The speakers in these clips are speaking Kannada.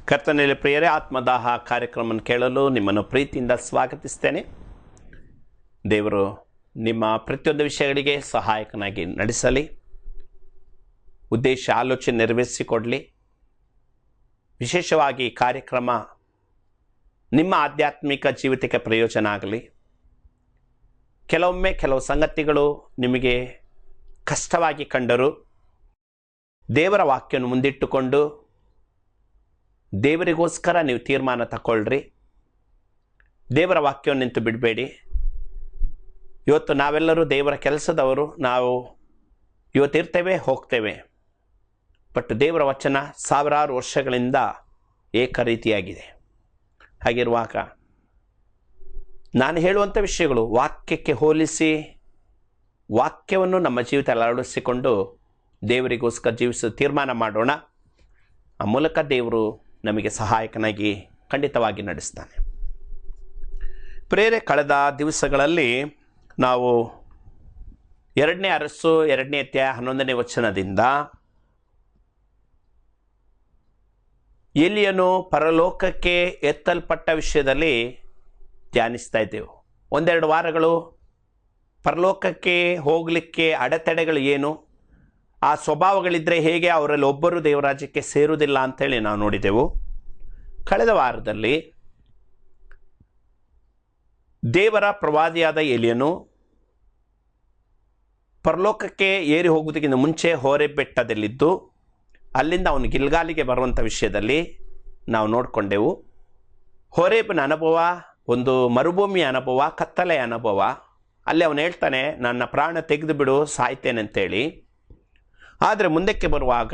ಕರ್ತನಲ್ಲಿ ಪ್ರಿಯರೇ, ಆತ್ಮದಾಹ ಕಾರ್ಯಕ್ರಮವನ್ನು ಕೇಳಲು ನಿಮ್ಮನ್ನು ಪ್ರೀತಿಯಿಂದ ಸ್ವಾಗತಿಸ್ತೇನೆ. ದೇವರು ನಿಮ್ಮ ಪ್ರತಿಯೊಂದು ವಿಷಯಗಳಿಗೆ ಸಹಾಯಕನಾಗಿ ನಡೆಸಲಿ, ಉದ್ದೇಶ ಆಲೋಚನೆ ನೆರವೇರಿಸಿಕೊಡಲಿ. ವಿಶೇಷವಾಗಿ ಕಾರ್ಯಕ್ರಮ ನಿಮ್ಮ ಆಧ್ಯಾತ್ಮಿಕ ಜೀವಿತಕ್ಕೆ ಪ್ರಯೋಜನ ಆಗಲಿ. ಕೆಲವೊಮ್ಮೆ ಕೆಲವು ಸಂಗತಿಗಳು ನಿಮಗೆ ಕಷ್ಟವಾಗಿ ಕಂಡರೂ ದೇವರ ವಾಕ್ಯವನ್ನು ಮುಂದಿಟ್ಟುಕೊಂಡು ದೇವರಿಗೋಸ್ಕರ ನೀವು ತೀರ್ಮಾನ ತಗೊಳ್ರಿ. ದೇವರ ವಾಕ್ಯವನ್ನು ನಿಂತು ಬಿಡಬೇಡಿ. ಇವತ್ತು ನಾವೆಲ್ಲರೂ ದೇವರ ಕೆಲಸದವರು. ನಾವು ಇವತ್ತಿರ್ತೇವೆ, ಹೋಗ್ತೇವೆ. ಬಟ್ ದೇವರ ವಚನ ಸಾವಿರಾರು ವರ್ಷಗಳಿಂದ ಏಕರೀತಿಯಾಗಿದೆ. ಹಾಗಿರುವಾಗ ನಾನು ಹೇಳುವಂಥ ವಿಷಯಗಳು ವಾಕ್ಯಕ್ಕೆ ಹೋಲಿಸಿ ವಾಕ್ಯವನ್ನು ನಮ್ಮ ಜೀವಿತದಲ್ಲಿ ಅಳವಡಿಸಿಕೊಂಡು ದೇವರಿಗೋಸ್ಕರ ಜೀವಿಸೋ ತೀರ್ಮಾನ ಮಾಡೋಣ. ಆ ಮೂಲಕ ದೇವರು ನಮಗೆ ಸಹಾಯಕನಾಗಿ ಖಂಡಿತವಾಗಿ ನಡೆಸ್ತಾನೆ. ಪ್ರೇರೆ, ಕಳೆದ ದಿವಸಗಳಲ್ಲಿ ನಾವು 2ನೇ ಅರಸು 2ನೇ ಅಧ್ಯಾಯ 11ನೇ ವಚನದಿಂದ ಎಲಿಯನು ಪರಲೋಕಕ್ಕೆ ಎತ್ತಲ್ಪಟ್ಟ ವಿಷಯದಲ್ಲಿ ಧ್ಯಾನಿಸ್ತಾ ಇದ್ದೆವು. ಒಂದೆರಡು ವಾರಗಳು ಪರಲೋಕಕ್ಕೆ ಹೋಗಲಿಕ್ಕೆ ಅಡೆತಡೆಗಳು ಏನು, ಆ ಸ್ವಭಾವಗಳಿದ್ದರೆ ಹೇಗೆ, ಅವರಲ್ಲಿ ಒಬ್ಬರು ದೇವರಾಜ್ಯಕ್ಕೆ ಸೇರುವುದಿಲ್ಲ ಅಂಥೇಳಿ ನಾವು ನೋಡಿದೆವು. ಕಳೆದ ವಾರದಲ್ಲಿ ದೇವರ ಪ್ರವಾದಿಯಾದ ಎಲಿಯನು ಪರಲೋಕಕ್ಕೆ ಏರಿ ಹೋಗುವುದಕ್ಕಿಂತ ಮುಂಚೆ ಹೋರೇಬ್ ಬೆಟ್ಟದಲ್ಲಿದ್ದು ಅಲ್ಲಿಂದ ಅವನು ಗಿಲ್ಗಾಲಿಗೆ ಬರುವಂಥ ವಿಷಯದಲ್ಲಿ ನಾವು ನೋಡಿಕೊಂಡೆವು. ಹೋರೇಬ್ನ ಅನುಭವ ಒಂದು ಮರುಭೂಮಿಯ ಅನುಭವ, ಕತ್ತಲೆಯ ಅನುಭವ. ಅಲ್ಲಿ ಅವನು ಹೇಳ್ತಾನೆ, ನನ್ನ ಪ್ರಾಣ ತೆಗೆದು ಬಿಡು, ಸಾಯ್ತೇನೆ ಅಂತೇಳಿ. ಆದರೆ ಮುಂದಕ್ಕೆ ಬರುವಾಗ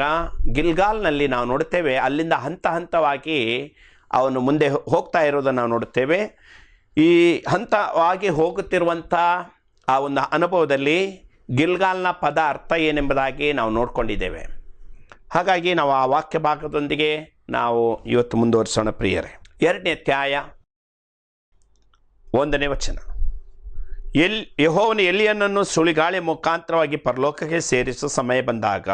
ಗಿಲ್ಗಾಲ್ನಲ್ಲಿ ನಾವು ನೋಡುತ್ತೇವೆ, ಅಲ್ಲಿಂದ ಹಂತ ಹಂತವಾಗಿ ಅವನು ಮುಂದೆ ಹೋಗ್ತಾ ಇರೋದನ್ನು ನಾವು ನೋಡುತ್ತೇವೆ. ಈ ಹಂತವಾಗಿ ಹೋಗುತ್ತಿರುವಂಥ ಆ ಒಂದು ಅನುಭವದಲ್ಲಿ ಗಿಲ್ಗಾಲ್ನ ಪದ ಅರ್ಥ ಏನೆಂಬುದಾಗಿ ನಾವು ನೋಡ್ಕೊಂಡಿದ್ದೇವೆ. ಹಾಗಾಗಿ ನಾವು ಆ ವಾಕ್ಯ ಭಾಗದೊಂದಿಗೆ ನಾವು ಇವತ್ತು ಮುಂದುವರಿಸೋಣ. ಪ್ರಿಯರೇ, 2ನೇ ಅಧ್ಯಾಯ 1ನೇ ವಚನ. ಯೆಹೋವನು ಎಲಿಯನನ್ನು ಸುಳಿಗಾಳಿ ಮುಖಾಂತರವಾಗಿ ಪರಲೋಕಕ್ಕೆ ಸೇರಿಸುವ ಸಮಯ ಬಂದಾಗ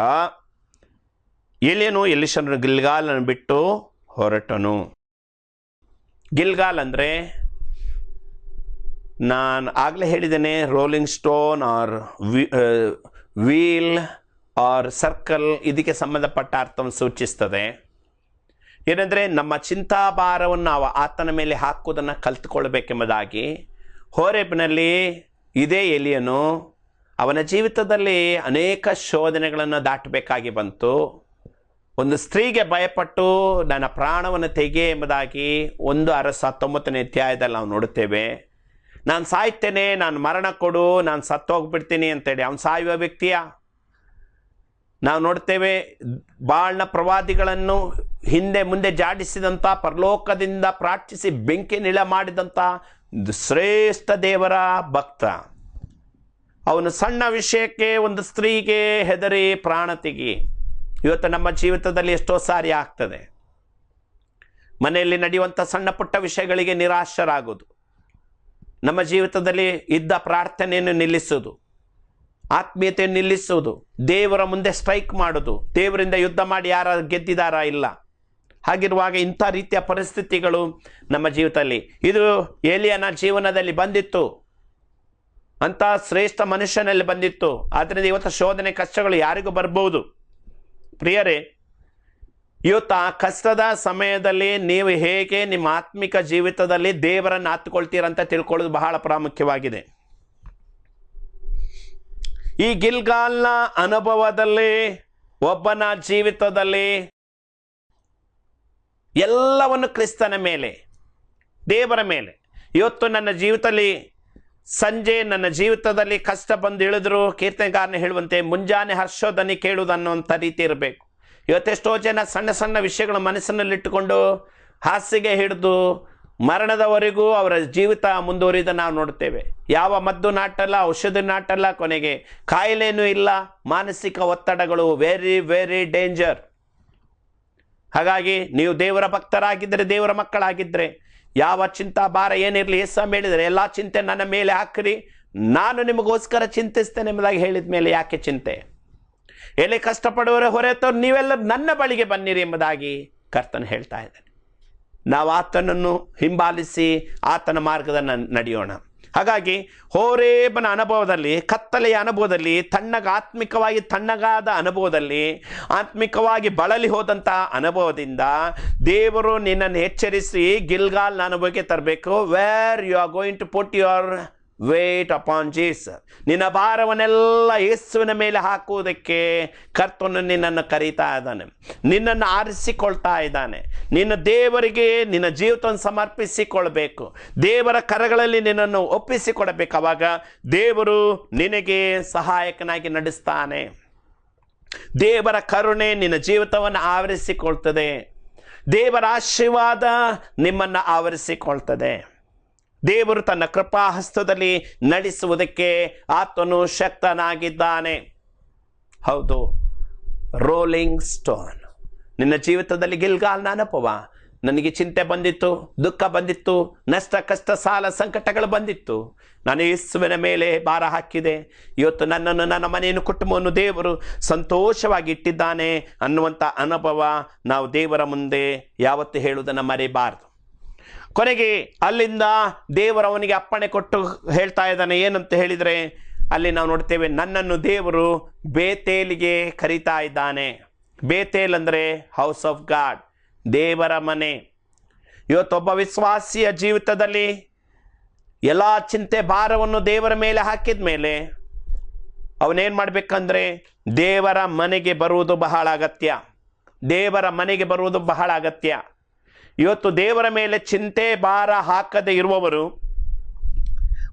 ಎಲಿಯನು ಎಲೀಷನ ಗಿಲ್ಗಾಲನ್ನು ಬಿಟ್ಟು ಹೊರಟನು. ಗಿಲ್ಗಾಲ್ ಅಂದರೆ ನಾನು ಆಗಲೇ ಹೇಳಿದ್ದೇನೆ, rolling stone or wheel or circle, ಇದಕ್ಕೆ ಸಂಬಂಧಪಟ್ಟ ಅರ್ಥವನ್ನು ಸೂಚಿಸ್ತದೆ. ಏನೆಂದರೆ ನಮ್ಮ ಚಿಂತಾಭಾರವನ್ನು ನಾವು ಆತನ ಮೇಲೆ ಹಾಕುವುದನ್ನು ಕಲಿತುಕೊಳ್ಬೇಕೆಂಬುದಾಗಿ. ಹೋರೇಬ್ನಲ್ಲಿ ಇದೇ ಎಲಿಯನು ಅವನ ಜೀವಿತದಲ್ಲಿ ಅನೇಕ ಶೋಧನೆಗಳನ್ನು ದಾಟಬೇಕಾಗಿ ಬಂತು. ಒಂದು ಸ್ತ್ರೀಗೆ ಭಯಪಟ್ಟು ನನ್ನ ಪ್ರಾಣವನ್ನು ತೆಗೆ ಎಂಬುದಾಗಿ 1 ಅರಸು 19ನೇ ಅಧ್ಯಾಯದಲ್ಲಿ ನಾವು ನೋಡುತ್ತೇವೆ. ನಾನು ಸಾಯ್ತೇನೆ, ನಾನು ಮರಣ ಕೊಡು, ನಾನು ಸತ್ತೋಗ್ಬಿಡ್ತೀನಿ ಅಂತೇಳಿ ಅವನು ಸಾಯುವ ವ್ಯಕ್ತಿಯ ನಾವು ನೋಡ್ತೇವೆ. ಬಾಳ್ನ ಪ್ರವಾದಿಗಳನ್ನು ಹಿಂದೆ ಮುಂದೆ ಜಾಡಿಸಿದಂಥ, ಪರಲೋಕದಿಂದ ಪ್ರಾರ್ಥಿಸಿ ಬೆಂಕಿ ನಿಳ ಮಾಡಿದಂಥ ಶ್ರೇಷ್ಠ ದೇವರ ಭಕ್ತ. ಅವನು ಸಣ್ಣ ವಿಷಯಕ್ಕೆ ಒಂದು ಸ್ತ್ರೀಗೆ ಹೆದರಿ ಪ್ರಾಣ ತೆಗಿ. ಇವತ್ತು ನಮ್ಮ ಜೀವಿತದಲ್ಲಿ ಎಷ್ಟೋ ಸಾರಿ ಆಗ್ತದೆ. ಮನೆಯಲ್ಲಿ ನಡೆಯುವಂಥ ಸಣ್ಣ ಪುಟ್ಟ ವಿಷಯಗಳಿಗೆ ನಿರಾಶರಾಗೋದು, ನಮ್ಮ ಜೀವಿತದಲ್ಲಿ ಇದ್ದ ಪ್ರಾರ್ಥನೆಯನ್ನು ನಿಲ್ಲಿಸೋದು, ಆತ್ಮೀಯತೆಯನ್ನು ನಿಲ್ಲಿಸುವುದು, ದೇವರ ಮುಂದೆ ಸ್ಟ್ರೈಕ್ ಮಾಡೋದು, ದೇವರಿಂದ ಯುದ್ಧ ಮಾಡಿ ಯಾರ ಗೆದ್ದಿದಾರ ಇಲ್ಲ. ಹಾಗಿರುವಾಗ ಇಂಥ ರೀತಿಯ ಪರಿಸ್ಥಿತಿಗಳು ನಮ್ಮ ಜೀವಿತದಲ್ಲಿ, ಇದು ಎಲಿಯನ ಜೀವನದಲ್ಲಿ ಬಂದಿತ್ತು, ಅಂಥ ಶ್ರೇಷ್ಠ ಮನುಷ್ಯನಲ್ಲಿ ಬಂದಿತ್ತು. ಆದ್ದರಿಂದ ಇವತ್ತು ಶೋಧನೆ ಕಷ್ಟಗಳು ಯಾರಿಗೂ ಬರ್ಬೋದು. ಪ್ರಿಯರೇ, ಇವತ್ತು ಆ ಕಷ್ಟದ ಸಮಯದಲ್ಲಿ ನೀವು ಹೇಗೆ ನಿಮ್ಮ ಆತ್ಮಿಕ ಜೀವಿತದಲ್ಲಿ ದೇವರನ್ನು ಹತ್ತುಕೊಳ್ತೀರಂತ ತಿಳ್ಕೊಳ್ಳೋದು ಬಹಳ ಪ್ರಾಮುಖ್ಯವಾಗಿದೆ. ಈ ಗಿಲ್ಗಾಲ್ನ ಅನುಭವದಲ್ಲಿ ಒಬ್ಬನ ಜೀವಿತದಲ್ಲಿ ಎಲ್ಲವನ್ನು ಕ್ರಿಸ್ತನ ಮೇಲೆ, ದೇವರ ಮೇಲೆ. ಇವತ್ತು ನನ್ನ ಜೀವಿತದಲ್ಲಿ ಸಂಜೆ ನನ್ನ ಜೀವಿತದಲ್ಲಿ ಕಷ್ಟ ಬಂದು ಇಳಿದ್ರು, ಕೀರ್ತನೆಗಾರನ ಹೇಳುವಂತೆ ಮುಂಜಾನೆ ಹರ್ಷೋದನಿ ಕೇಳುವುದು ಅನ್ನುವಂಥ ರೀತಿ ಇರಬೇಕು. ಇವತ್ತೆಷ್ಟೋ ಜನ ಸಣ್ಣ ಸಣ್ಣ ವಿಷಯಗಳ ಮನಸ್ಸಿನಲ್ಲಿಟ್ಟುಕೊಂಡು ಹಾಸಿಗೆ ಹಿಡಿದು ಮರಣದವರೆಗೂ ಅವರ ಜೀವಿತ ಮುಂದುವರಿದ ನಾವು ನೋಡ್ತೇವೆ. ಯಾವ ಮದ್ದು ನಾಟಲ್ಲ, ಔಷಧಿ ನಾಟಲ್ಲ, ಕೊನೆಗೆ ಕಾಯಿಲೆನೂ ಇಲ್ಲ. ಮಾನಸಿಕ ಒತ್ತಡಗಳು ವೆರಿ ವೆರಿ ಡೇಂಜರ್. ಹಾಗಾಗಿ ನೀವು ದೇವರ ಭಕ್ತರಾಗಿದ್ದರೆ, ದೇವರ ಮಕ್ಕಳಾಗಿದ್ದರೆ, ಯಾವ ಚಿಂತಾ ಭಾರ ಏನಿರಲಿ, ಯೇಸು ಹೇಳಿದರೆ ಎಲ್ಲ ಚಿಂತೆ ನನ್ನ ಮೇಲೆ ಹಾಕಿರಿ, ನಾನು ನಿಮಗೋಸ್ಕರ ಚಿಂತಿಸ್ತೇನೆ ಎಂಬುದಾಗಿ ಹೇಳಿದ ಮೇಲೆ ಯಾಕೆ ಚಿಂತೆ? ಎಲ್ಲಿ ಕಷ್ಟಪಡುವವರ ಹೊರೆತವ್ರು ನೀವೆಲ್ಲರೂ ನನ್ನ ಬಳಿಗೆ ಬನ್ನಿರಿ ಎಂಬುದಾಗಿ ಕರ್ತನು ಹೇಳ್ತಾ ಇದ್ದಾನೆ. ನಾವು ಆತನನ್ನು ಹಿಂಬಾಲಿಸಿ ಆತನ ಮಾರ್ಗದಲ್ಲಿ ನಡೆಯೋಣ. ಹಾಗಾಗಿ ಹೋರೇಬನ ಅನುಭವದಲ್ಲಿ, ಕತ್ತಲೆಯ ಅನುಭವದಲ್ಲಿ, ಆತ್ಮಿಕವಾಗಿ ತಣ್ಣಗಾದ ಅನುಭವದಲ್ಲಿ, ಆತ್ಮಿಕವಾಗಿ ಬಳಲಿ ಹೋದಂಥ ಅನುಭವದಿಂದ ದೇವರು ನಿನ್ನನ್ನು ಎಚ್ಚರಿಸಿ ಗಿಲ್ಗಾಲ್ ಅನುಭವಕ್ಕೆ ತರಬೇಕು. Where you are going to put your weight upon Jesus. ನಿನ್ನ ಭಾರವನ್ನೆಲ್ಲ ಯೇಸುವಿನ ಮೇಲೆ ಹಾಕುವುದಕ್ಕೆ ಕರ್ತನು ನಿನ್ನನ್ನು ಕರೀತಾ ಇದ್ದಾನೆ, ನಿನ್ನನ್ನು ಆರಿಸಿಕೊಳ್ತಾ ಇದ್ದಾನೆ. ನಿನ್ನ ದೇವರಿಗೆ ನಿನ್ನ ಜೀವಿತವನ್ನು ಸಮರ್ಪಿಸಿಕೊಳ್ಬೇಕು, ದೇವರ ಕರಗಳಲ್ಲಿ ನಿನ್ನನ್ನು ಒಪ್ಪಿಸಿಕೊಡಬೇಕು. ಅವಾಗ ದೇವರು ನಿನಗೆ ಸಹಾಯಕನಾಗಿ ನಡೆಸ್ತಾನೆ. ದೇವರ ಕರುಣೆ ನಿನ್ನ ಜೀವಿತವನ್ನು ಆವರಿಸಿಕೊಳ್ತದೆ, ದೇವರ ಆಶೀರ್ವಾದ ನಿಮ್ಮನ್ನು ಆವರಿಸಿಕೊಳ್ತದೆ. ದೇವರು ತನ್ನ ಕೃಪಾಹಸ್ತದಲ್ಲಿ ನಡೆಸುವುದಕ್ಕೆ ಆತನು ಶಕ್ತನಾಗಿದ್ದಾನೆ. ಹೌದು, ರೋಲಿಂಗ್ ಸ್ಟೋನ್. ನಿನ್ನ ಜೀವಿತದಲ್ಲಿ ಗಿಲ್ಗಾಲ್ನ ಅನುಭವ. ನನಗೆ ಚಿಂತೆ ಬಂದಿತ್ತು, ದುಃಖ ಬಂದಿತ್ತು, ನಷ್ಟ ಕಷ್ಟ ಸಾಲ ಸಂಕಟಗಳು ಬಂದಿತ್ತು. ನಾನು ಯೇಸುವಿನ ಮೇಲೆ ಭಾರ ಹಾಕಿದೆ. ಇವತ್ತು ನನ್ನನ್ನು, ನನ್ನ ಮನೆಯನ್ನು, ಕುಟುಂಬವನ್ನು ದೇವರು ಸಂತೋಷವಾಗಿ ಇಟ್ಟಿದ್ದಾನೆ ಅನ್ನುವಂಥ ಅನುಭವ ನಾವು ದೇವರ ಮುಂದೆ ಯಾವತ್ತು ಹೇಳುವುದನ್ನು ಮರೆಯಬಾರದು. ಕೊನೆಗೆ ಅಲ್ಲಿಂದ ದೇವರು ಅವನಿಗೆ ಅಪ್ಪಣೆ ಕೊಟ್ಟು ಹೇಳ್ತಾ ಇದ್ದಾನೆ. ಏನಂತ ಹೇಳಿದರೆ, ಅಲ್ಲಿ ನಾವು ನೋಡ್ತೇವೆ, ನನ್ನನ್ನು ದೇವರು ಬೇತೇಲಿಗೆ ಕರೀತಾ ಇದ್ದಾನೆ. ಬೇತೇಲ್ ಅಂದರೆ ಹೌಸ್ ಆಫ್ ಗಾಡ್, ದೇವರ ಮನೆ. ಇವತ್ತೊಬ್ಬ ವಿಶ್ವಾಸಿಯ ಜೀವಿತದಲ್ಲಿ ಎಲ್ಲ ಚಿಂತೆ ಭಾರವನ್ನು ದೇವರ ಮೇಲೆ ಹಾಕಿದ ಮೇಲೆ ಅವನೇನು ಮಾಡಬೇಕಂದ್ರೆ ದೇವರ ಮನೆಗೆ ಬರುವುದು ಬಹಳ ಅಗತ್ಯ. ದೇವರ ಮನೆಗೆ ಬರುವುದು ಬಹಳ ಅಗತ್ಯ. ಇವತ್ತು ದೇವರ ಮೇಲೆ ಚಿಂತೆ ಭಾರ ಹಾಕದೆ ಇರುವವರು,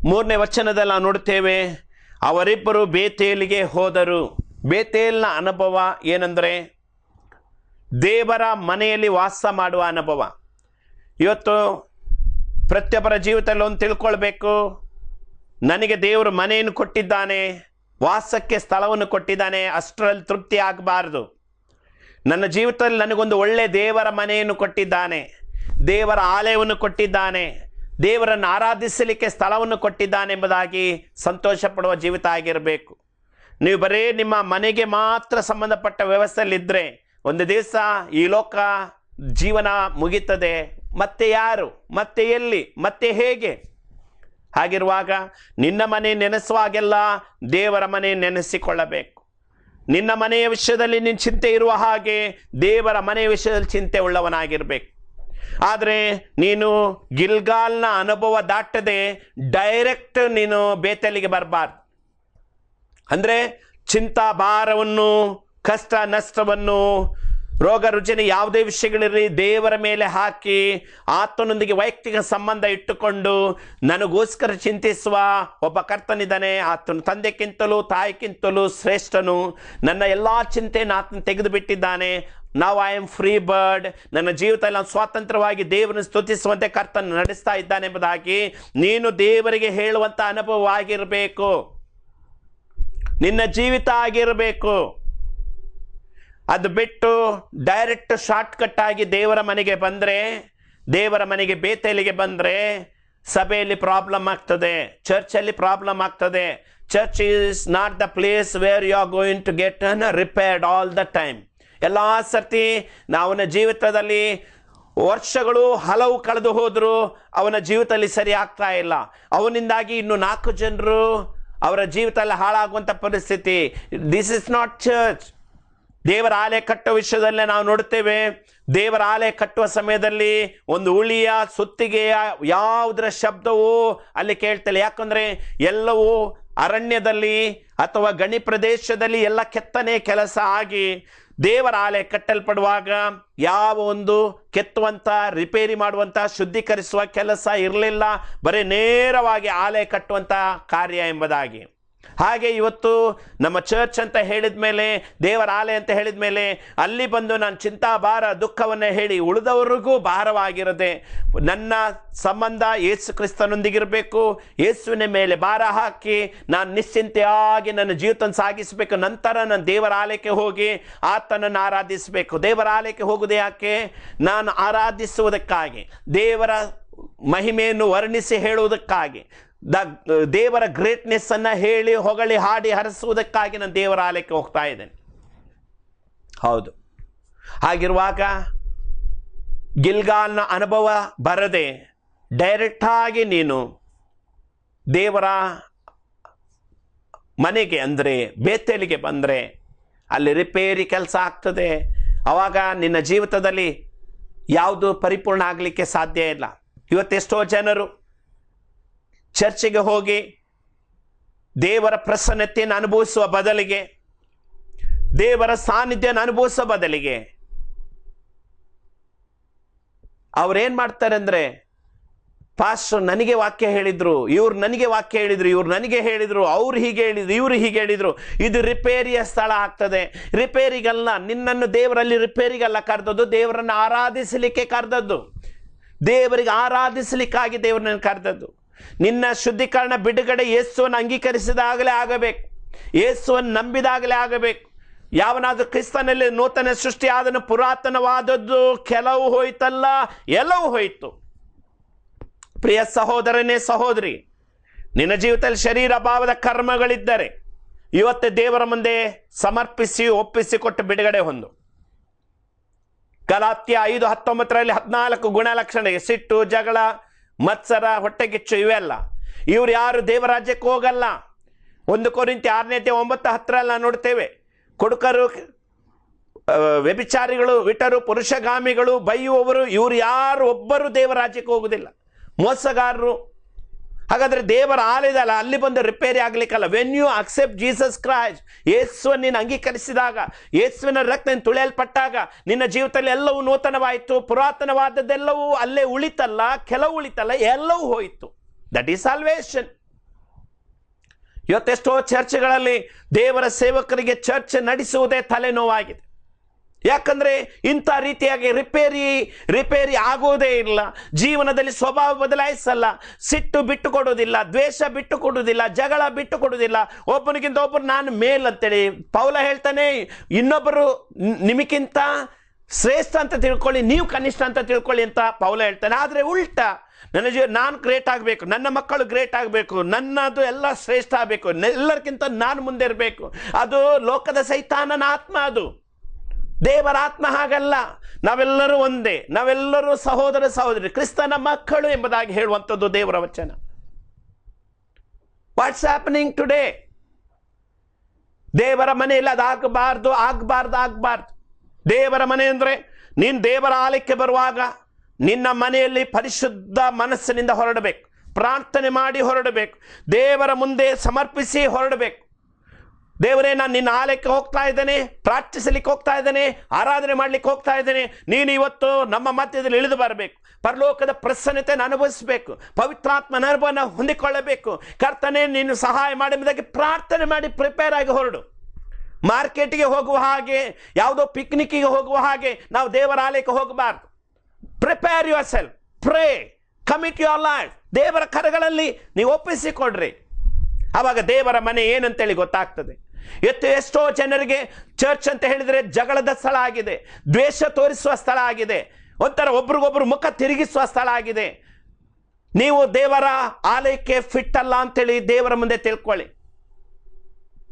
3ನೇ ವಚನದಲ್ಲಿ ನಾವು ನೋಡ್ತೇವೆ, ಅವರಿಬ್ಬರು ಬೇತೇಲಿಗೆ ಹೋದರು. ಬೇತೇಲ್ನ ಅನುಭವ ಏನಂದರೆ ದೇವರ ಮನೆಯಲ್ಲಿ ವಾಸ ಮಾಡುವ ಅನುಭವ. ಇವತ್ತು ಪ್ರತಿಯೊಬ್ಬರ ಜೀವಿತದಲ್ಲಿ ಒಂದು ತಿಳ್ಕೊಳ್ಬೇಕು, ನನಗೆ ದೇವರು ಮನೆಯನ್ನು ಕೊಟ್ಟಿದ್ದಾನೆ, ವಾಸಕ್ಕೆ ಸ್ಥಳವನ್ನು ಕೊಟ್ಟಿದ್ದಾನೆ, ಅಷ್ಟರಲ್ಲಿ ತೃಪ್ತಿ ಆಗಬಾರ್ದು. ನನ್ನ ಜೀವಿತದಲ್ಲಿ ನನಗೊಂದು ಒಳ್ಳೆ ದೇವರ ಮನೆಯನ್ನು ಕೊಟ್ಟಿದ್ದಾನೆ, ದೇವರ ಆಲಯವನ್ನು ಕೊಟ್ಟಿದ್ದಾನೆ, ದೇವರನ್ನು ಆರಾಧಿಸಲಿಕ್ಕೆ ಸ್ಥಳವನ್ನು ಕೊಟ್ಟಿದ್ದಾನೆ ಎಂಬುದಾಗಿ ಸಂತೋಷ ಪಡುವ ಜೀವಿತ ಆಗಿರಬೇಕು. ನೀವು ಬರೀ ನಿಮ್ಮ ಮನೆಗೆ ಮಾತ್ರ ಸಂಬಂಧಪಟ್ಟ ವ್ಯವಸ್ಥೆಯಲ್ಲಿದ್ದರೆ ಒಂದು ದಿವಸ ಈ ಲೋಕ ಜೀವನ ಮುಗಿತದೆ. ಮತ್ತೆ ಯಾರು, ಮತ್ತೆ ಎಲ್ಲಿ, ಮತ್ತೆ ಹೇಗೆ? ಹಾಗಿರುವಾಗ ನಿನ್ನ ಮನೆ ನೆನೆಸುವಾಗೆಲ್ಲ ದೇವರ ಮನೆ ನೆನೆಸಿಕೊಳ್ಳಬೇಕು. ನಿನ್ನ ಮನೆಯ ವಿಷಯದಲ್ಲಿ ನಿನ್ನ ಚಿಂತೆ ಇರುವ ಹಾಗೆ ದೇವರ ಮನೆಯ ವಿಷಯದಲ್ಲಿ ಚಿಂತೆ ಉಳ್ಳವನಾಗಿರಬೇಕು. ಆದರೆ ನೀನು ಗಿಲ್ಗಾಲ್ನ ಅನುಭವ ದಾಟದೆ ಡೈರೆಕ್ಟ್ ನೀನು ಬೇತೇಲಿಗೆ ಬರಬಾರ್ದು. ಅಂದರೆ ಚಿಂತಾ ಭಾರವನ್ನು, ಕಷ್ಟ ನಷ್ಟವನ್ನು, ರೋಗ ರುಜಿನ ಯಾವುದೇ ವಿಷಯಗಳಿರಲಿ ದೇವರ ಮೇಲೆ ಹಾಕಿ ಆತನೊಂದಿಗೆ ವೈಯಕ್ತಿಕ ಸಂಬಂಧ ಇಟ್ಟುಕೊಂಡು ನನಗೋಸ್ಕರ ಚಿಂತಿಸುವ ಒಬ್ಬ ಕರ್ತನಿದ್ದಾನೆ, ಆತನು ತಂದೆಕ್ಕಿಂತಲೂ ತಾಯಿಗಿಂತಲೂ ಶ್ರೇಷ್ಠನು, ನನ್ನ ಎಲ್ಲ ಚಿಂತೆಯನ್ನು ಆತನು ತೆಗೆದು ಬಿಟ್ಟಿದ್ದಾನೆ. ನಾವು ಐ ಆಮ್ ಫ್ರೀ ಬರ್ಡ್, ನನ್ನ ಜೀವಿತದಲ್ಲಿ ನಾನು ಸ್ವಾತಂತ್ರ್ಯವಾಗಿ ದೇವರನ್ನು ಸ್ತುತಿಸುವಂತೆ ಕರ್ತನ ನಡೆಸ್ತಾ ಇದ್ದಾನೆ ಎಂಬುದಾಗಿ ನೀನು ದೇವರಿಗೆ ಹೇಳುವಂಥ ಅನುಭವವಾಗಿರಬೇಕು, ನಿನ್ನ ಜೀವಿತ ಆಗಿರಬೇಕು. ಅದು ಬಿಟ್ಟು ಡೈರೆಕ್ಟ್ ಶಾರ್ಟ್ಕಟ್ ಆಗಿ ದೇವರ ಮನೆಗೆ ಬಂದರೆ, ದೇವರ ಮನೆಗೆ ಬೇತೇಲಿಗೆ ಬಂದರೆ ಸಭೆಯಲ್ಲಿ ಪ್ರಾಬ್ಲಮ್ ಆಗ್ತದೆ, ಚರ್ಚಲ್ಲಿ ಪ್ರಾಬ್ಲಮ್ ಆಗ್ತದೆ. Church is not the place where you are going to get repaired all the time. ಎಲ್ಲ ಸರ್ತಿ ಅವನ ಜೀವಿತದಲ್ಲಿ ವರ್ಷಗಳು ಹಲವು ಕಳೆದು ಹೋದರೂ ಅವನ ಜೀವಿತದಲ್ಲಿ ಸರಿ ಆಗ್ತಾ ಇಲ್ಲ. ಅವನಿಂದಾಗಿ ಇನ್ನು 4 ಜನರು ಅವರ ಜೀವಿತದಲ್ಲಿ ಹಾಳಾಗುವಂಥ ಪರಿಸ್ಥಿತಿ. This is not church. ದೇವರ ಆಲಯ ಕಟ್ಟುವ ವಿಷಯದಲ್ಲೇ ನಾವು ನೋಡ್ತೇವೆ, ದೇವರ ಆಲಯ ಕಟ್ಟುವ ಸಮಯದಲ್ಲಿ ಒಂದು ಉಳಿಯ ಸುತ್ತಿಗೆಯ ಯಾವುದರ ಶಬ್ದವೂ ಅಲ್ಲಿ ಕೇಳ್ತಿಲ್ಲ. ಯಾಕಂದರೆ ಎಲ್ಲವೂ ಅರಣ್ಯದಲ್ಲಿ ಅಥವಾ ಗಣಿ ಪ್ರದೇಶದಲ್ಲಿ ಎಲ್ಲ ಕೆತ್ತನೆ ಕೆಲಸ ಆಗಿ ದೇವರ ಆಲಯ ಕಟ್ಟಲ್ಪಡುವಾಗ ಯಾವ ಒಂದು ಕೆತ್ತುವಂಥ, ರಿಪೇರಿ ಮಾಡುವಂಥ, ಶುದ್ಧೀಕರಿಸುವ ಕೆಲಸ ಇರಲಿಲ್ಲ. ಬರೀ ನೇರವಾಗಿ ಆಲಯ ಕಟ್ಟುವಂಥ ಕಾರ್ಯ ಎಂಬುದಾಗಿ. ಹಾಗೆ ಇವತ್ತು ನಮ್ಮ ಚರ್ಚ್ ಅಂತ ಹೇಳಿದ ಮೇಲೆ, ದೇವರ ಆಲಯ ಅಂತ ಹೇಳಿದ ಮೇಲೆ ಅಲ್ಲಿ ಬಂದು ನಾನು ಚಿಂತಾ ಭಾರ ದುಃಖವನ್ನು ಹೇಳಿ ಉಳಿದವರಿಗೂ ಭಾರವಾಗಿರದೆ ನನ್ನ ಸಂಬಂಧ ಯೇಸು ಕ್ರಿಸ್ತನೊಂದಿಗಿರಬೇಕು. ಯೇಸುವಿನ ಮೇಲೆ ಭಾರ ಹಾಕಿ ನಾನು ನಿಶ್ಚಿಂತೆಯಾಗಿ ನನ್ನ ಜೀವಿತ ಸಾಗಿಸಬೇಕು. ನಂತರ ನಾನು ದೇವರ ಆಲಯಕ್ಕೆ ಹೋಗಿ ಆತನನ್ನು ಆರಾಧಿಸಬೇಕು. ದೇವರ ಆಲಯಕ್ಕೆ ಹೋಗುವುದೇ ಯಾಕೆ? ನಾನು ಆರಾಧಿಸುವುದಕ್ಕಾಗಿ, ದೇವರ ಮಹಿಮೆಯನ್ನು ವರ್ಣಿಸಿ ಹೇಳುವುದಕ್ಕಾಗಿ, ದೇವರ ಗ್ರೇಟ್ನೆಸ್ ಅನ್ನು ಹೇಳಿ ಹೊಗಳಿ ಹಾಡಿ ಹರಿಸುವುದಕ್ಕಾಗಿ ನಾನು ದೇವರ ಆಲಯಕ್ಕೆ ಹೋಗ್ತಾ ಇದ್ದೇನೆ. ಹೌದು, ಹಾಗಿರುವಾಗ ಗಿಲ್ಗಾಲ್ನ ಅನುಭವ ಬರದೆ ಡೈರೆಕ್ಟಾಗಿ ನೀನು ದೇವರ ಮನೆಗೆ ಅಂದರೆ ಬೇತೇಲಿಗೆ ಬಂದರೆ ಅಲ್ಲಿ ರಿಪೇರಿ ಕೆಲಸ ಆಗ್ತದೆ. ಆವಾಗ ನಿನ್ನ ಜೀವಿತದಲ್ಲಿ ಯಾವುದು ಪರಿಪೂರ್ಣ ಆಗಲಿಕ್ಕೆ ಸಾಧ್ಯ ಇಲ್ಲ. ಇವತ್ತೆಷ್ಟೋ ಜನರು ಚರ್ಚಿಗೆ ಹೋಗಿ ದೇವರ ಪ್ರಸನ್ನತೆಯನ್ನು ಅನುಭವಿಸುವ ಬದಲಿಗೆ, ದೇವರ ಸಾನ್ನಿಧ್ಯವನ್ನು ಅನುಭವಿಸುವ ಬದಲಿಗೆ ಅವ್ರೇನು ಮಾಡ್ತಾರೆ ಅಂದರೆ, ಪಾಸ್ಟರ್ ನನಗೆ ವಾಕ್ಯ ಹೇಳಿದ್ರು, ಇವ್ರು ನನಗೆ ವಾಕ್ಯ ಹೇಳಿದ್ರು, ಇವ್ರು ನನಗೆ ಹೇಳಿದ್ರು, ಅವ್ರು ಹೀಗೆ ಹೇಳಿದ್ರು, ಇವರು ಹೀಗೆ ಹೇಳಿದ್ರು. ಇದು ರಿಪೇರಿಯ ಸ್ಥಳ ಆಗ್ತದೆ. ರಿಪೇರಿಗಲ್ಲ, ನಿನ್ನನ್ನು ದೇವರಲ್ಲಿ ರಿಪೇರಿಗಲ್ಲ ಕರೆದದ್ದು, ದೇವರನ್ನು ಆರಾಧಿಸಲಿಕ್ಕೆ ಕರೆದದ್ದು. ದೇವರಿಗೆ ಆರಾಧಿಸಲಿಕ್ಕಾಗಿ ದೇವರನ್ನು ಕರೆದದ್ದು. ನಿನ್ನ ಶುದ್ಧೀಕರಣ ಬಿಡುಗಡೆ ಯೇಸುವನ್ನು ಅಂಗೀಕರಿಸಿದಾಗಲೇ ಆಗಬೇಕು, ಯೇಸುವನ್ನು ನಂಬಿದಾಗಲೇ ಆಗಬೇಕು. ಯಾವನಾದ್ರೂ ಕ್ರಿಸ್ತನಲ್ಲಿ ನೂತನ ಸೃಷ್ಟಿ ಆದನು, ಪುರಾತನವಾದದ್ದು ಕೆಲವು ಹೋಯ್ತಲ್ಲ, ಎಲ್ಲವೂ ಹೋಯಿತು. ಪ್ರಿಯ ಸಹೋದರನೇ ಸಹೋದರಿ, ನಿನ್ನ ಜೀವಿತದಲ್ಲಿ ಶರೀರ ಭಾವದ ಕರ್ಮಗಳಿದ್ದರೆ ಇವತ್ತೇ ದೇವರ ಮುಂದೆ ಸಮರ್ಪಿಸಿ ಒಪ್ಪಿಸಿಕೊಟ್ಟು ಬಿಡುಗಡೆ ಹೊಂದು. ಗಲಾತ್ಯ 5:19 14 ಗುಣಲಕ್ಷಣ: ಸಿಟ್ಟು, ಜಗಳ, ಮತ್ಸರ, ಹೊಟ್ಟೆಗಿಚ್ಚು, ಇವೆಲ್ಲ. ಇವ್ರು ಯಾರು ದೇವರ ರಾಜ್ಯಕ್ಕೆ ಹೋಗಲ್ಲ. 1 ಕೊರಿಂಥ್ಯ 6:9-10 ನೋಡ್ತೇವೆ. ಕುಡುಕರು, ವ್ಯಭಿಚಾರಿಗಳು, ವಿಟರು, ಪುರುಷಗಾಮಿಗಳು, ಬೈಯುವವರು, ಇವ್ರು ಯಾರು ಒಬ್ಬರು ದೇವರ ರಾಜ್ಯಕ್ಕೆ ಹೋಗುವುದಿಲ್ಲ. ಮೋಸಗಾರರು. ಹಾಗಾದರೆ ದೇವರ ಆಲಯದಲ್ಲ, ಅಲ್ಲಿ ಬಂದು ರಿಪೇರಿ ಆಗಲಿಕ್ಕಲ್ಲ. When you accept Jesus Christ, ಯೇಸುವನ್ನು ನೀನು ಅಂಗೀಕರಿಸಿದಾಗ, ಯೇಸುವಿನ ರಕ್ತ ತುಳಿಯಲ್ಪಟ್ಟಾಗ ನಿನ್ನ ಜೀವಿತದಲ್ಲಿ ಎಲ್ಲವೂ ನೂತನವಾಯಿತು. ಪುರಾತನವಾದದ್ದೆಲ್ಲವೂ ಅಲ್ಲೇ ಉಳಿತಲ್ಲ, ಕೆಲವು ಉಳಿತಲ್ಲ, ಎಲ್ಲವೂ ಹೋಯಿತು. That is salvation. ಇವತ್ತೆಷ್ಟೋ ಚರ್ಚ್ಗಳಲ್ಲಿ ದೇವರ ಸೇವಕರಿಗೆ ಚರ್ಚ್ ನಡೆಸುವುದೇ ತಲೆನೋವಾಗಿದೆ. ಯಾಕಂದರೆ ಇಂಥ ರೀತಿಯಾಗಿ ರಿಪೇರಿ ಆಗೋದೇ ಇಲ್ಲ. ಜೀವನದಲ್ಲಿ ಸ್ವಭಾವ ಬದಲಾಯಿಸಲ್ಲ, ಸಿಟ್ಟು ಬಿಟ್ಟು ಕೊಡೋದಿಲ್ಲ, ದ್ವೇಷ ಬಿಟ್ಟು ಕೊಡೋದಿಲ್ಲ, ಜಗಳ ಬಿಟ್ಟು ಕೊಡೋದಿಲ್ಲ. ಒಬ್ಬನಿಗಿಂತ ಒಬ್ಬರು ನಾನು ಮೇಲಂತೇಳಿ ಪೌಲ ಹೇಳ್ತಾನೆ, ಇನ್ನೊಬ್ಬರು ನಿಮಗಿಂತ ಶ್ರೇಷ್ಠ ಅಂತ ತಿಳ್ಕೊಳ್ಳಿ, ನೀವು ಕನಿಷ್ಠ ಅಂತ ತಿಳ್ಕೊಳ್ಳಿ ಅಂತ ಪೌಲ ಹೇಳ್ತಾನೆ. ಆದರೆ ಉಲ್ಟಾ, ನಾನು ಗ್ರೇಟ್ ಆಗಬೇಕು, ನನ್ನ ಮಕ್ಕಳು ಗ್ರೇಟ್ ಆಗಬೇಕು, ನನ್ನದು ಎಲ್ಲ ಶ್ರೇಷ್ಠ ಆಗಬೇಕು, ಎಲ್ಲರಿಗಿಂತ ನಾನು ಮುಂದೆ ಇರಬೇಕು. ಅದು ಲೋಕದ ಸೈತಾನನ ಆತ್ಮ. ಅದು ದೇವರ ಆತ್ಮ ಹಾಗಲ್ಲ. ನಾವೆಲ್ಲರೂ ಒಂದೇ, ನಾವೆಲ್ಲರೂ ಸಹೋದರ ಸಹೋದರಿ, ಕ್ರಿಸ್ತನ ಮಕ್ಕಳು ಎಂಬುದಾಗಿ ಹೇಳುವಂಥದ್ದು ದೇವರ ವಚನ. What's happening today? ದೇವರ ಮನೆಯಲ್ಲಿ ಅದು ಆಗಬಾರ್ದು. ದೇವರ ಮನೆ ಅಂದರೆ ನೀನು ದೇವರ ಆಲಯಕ್ಕೆ ಬರುವಾಗ ನಿನ್ನ ಮನೆಯಲ್ಲಿ ಪರಿಶುದ್ಧ ಮನಸ್ಸಿನಿಂದ ಹೊರಡಬೇಕು, ಪ್ರಾರ್ಥನೆ ಮಾಡಿ ಹೊರಡಬೇಕು, ದೇವರ ಮುಂದೆ ಸಮರ್ಪಿಸಿ ಹೊರಡಬೇಕು. ದೇವರೇ, ನಾನು ನಿನ್ನ ಆಲಯಕ್ಕೆ ಹೋಗ್ತಾ ಇದ್ದೇನೆ, ಪ್ರಾರ್ಥಿಸಲಿಕ್ಕೆ ಹೋಗ್ತಾ ಇದ್ದೇನೆ, ಆರಾಧನೆ ಮಾಡಲಿಕ್ಕೆ ಹೋಗ್ತಾ ಇದ್ದೇನೆ. ನೀನು ಇವತ್ತು ನಮ್ಮ ಮಧ್ಯದಲ್ಲಿ ಇಳಿದು ಬರಬೇಕು, ಪರಲೋಕದ ಪ್ರಸನ್ನತೆಯನ್ನು ಅನುಭವಿಸಬೇಕು, ಪವಿತ್ರಾತ್ಮನ ಅನುಭವನ ಹೊಂದಿಕೊಳ್ಳಬೇಕು. ಕರ್ತನೇ, ನೀನು ಸಹಾಯ ಮಾಡಿ ಪ್ರಾರ್ಥನೆ ಮಾಡಿ ಪ್ರಿಪೇರ್ ಆಗಿ ಹೊರಡು. ಮಾರ್ಕೆಟಿಗೆ ಹೋಗುವ ಹಾಗೆ, ಯಾವುದೋ ಪಿಕ್ನಿಕ್ಕಿಗೆ ಹೋಗುವ ಹಾಗೆ ನಾವು ದೇವರ ಆಲಯಕ್ಕೆ ಹೋಗಬಾರ್ದು. Prepare yourself, pray, commit your life. ದೇವರ ಕರಗಳಲ್ಲಿ ನೀವು ಒಪ್ಪಿಸಿಕೊಡ್ರಿ. ಆವಾಗ ದೇವರ ಮನೆ ಏನಂತೇಳಿ ಗೊತ್ತಾಗ್ತದೆ. ಎಷ್ಟೋ ಜನರಿಗೆ ಚರ್ಚ್ ಅಂತ ಹೇಳಿದರೆ ಜಗಳದ ಸ್ಥಳ ಆಗಿದೆ, ದ್ವೇಷ ತೋರಿಸುವ ಸ್ಥಳ ಆಗಿದೆ, ಒಂಥರ ಒಬ್ರಿಗೊಬ್ರು ಮುಖ ತಿರುಗಿಸುವ ಸ್ಥಳ ಆಗಿದೆ. ನೀವು ದೇವರ ಆಲಯಕ್ಕೆ ಫಿಟ್ ಅಲ್ಲ ಅಂತೇಳಿ ದೇವರ ಮುಂದೆ ತಿಳ್ಕೊಳ್ಳಿ.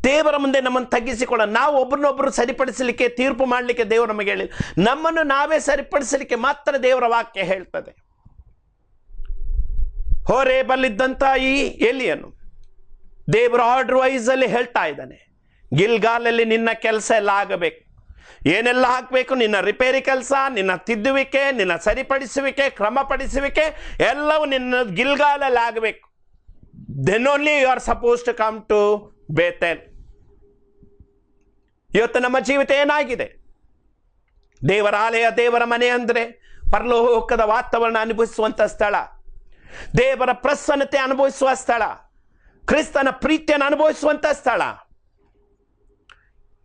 ದೇವರ ಮುಂದೆ ನಮ್ಮನ್ನು ತಗ್ಗಿಸಿಕೊಳ್ಳ. ನಾವು ಒಬ್ರನ್ನೊಬ್ರು ಸರಿಪಡಿಸಲಿಕ್ಕೆ, ತೀರ್ಪು ಮಾಡಲಿಕ್ಕೆ ದೇವರು ನಮಗೆ ಹೇಳಿಲ್ಲ. ನಮ್ಮನ್ನು ನಾವೇ ಸರಿಪಡಿಸಲಿಕ್ಕೆ ಮಾತ್ರ ದೇವರ ವಾಕ್ಯ ಹೇಳ್ತದೆ. ಹೋರೇಬಲ್ಲಿದ್ದಂಥ ಈ ಎಲಿಯನು ದೇವರ ಆರ್ಡರ್ ವೈಸ್ ಅಲ್ಲಿ ಹೇಳ್ತಾ ಇದ್ದಾನೆ, ಗಿಲ್ಗಾಲಲ್ಲಿ ನಿನ್ನ ಕೆಲಸ ಎಲ್ಲ ಆಗಬೇಕು. ಏನೆಲ್ಲ ಹಾಕಬೇಕು? ನಿನ್ನ ರಿಪೇರಿ ಕೆಲಸ, ನಿನ್ನ ತಿದ್ದುವಿಕೆ, ನಿನ್ನ ಸರಿಪಡಿಸುವಿಕೆ, ಕ್ರಮಪಡಿಸುವಿಕೆ ಎಲ್ಲವೂ ನಿನ್ನ ಗಿಲ್ಗಾಲಲ್ಲಿ ಆಗಬೇಕು. Then only you are suppose to come to Bethel. ಇವತ್ತು ನಮ್ಮ ಜೀವಿತ ಏನಾಗಿದೆ? ದೇವರ ಆಲಯ, ದೇವರ ಮನೆ ಅಂದರೆ ಪರಲೋಕದ ವಾತಾವರಣ ಅನುಭವಿಸುವಂಥ ಸ್ಥಳ, ದೇವರ ಪ್ರಸನ್ನತೆ ಅನುಭವಿಸುವ ಸ್ಥಳ, ಕ್ರಿಸ್ತನ ಪ್ರೀತಿಯನ್ನು ಅನುಭವಿಸುವಂಥ ಸ್ಥಳ.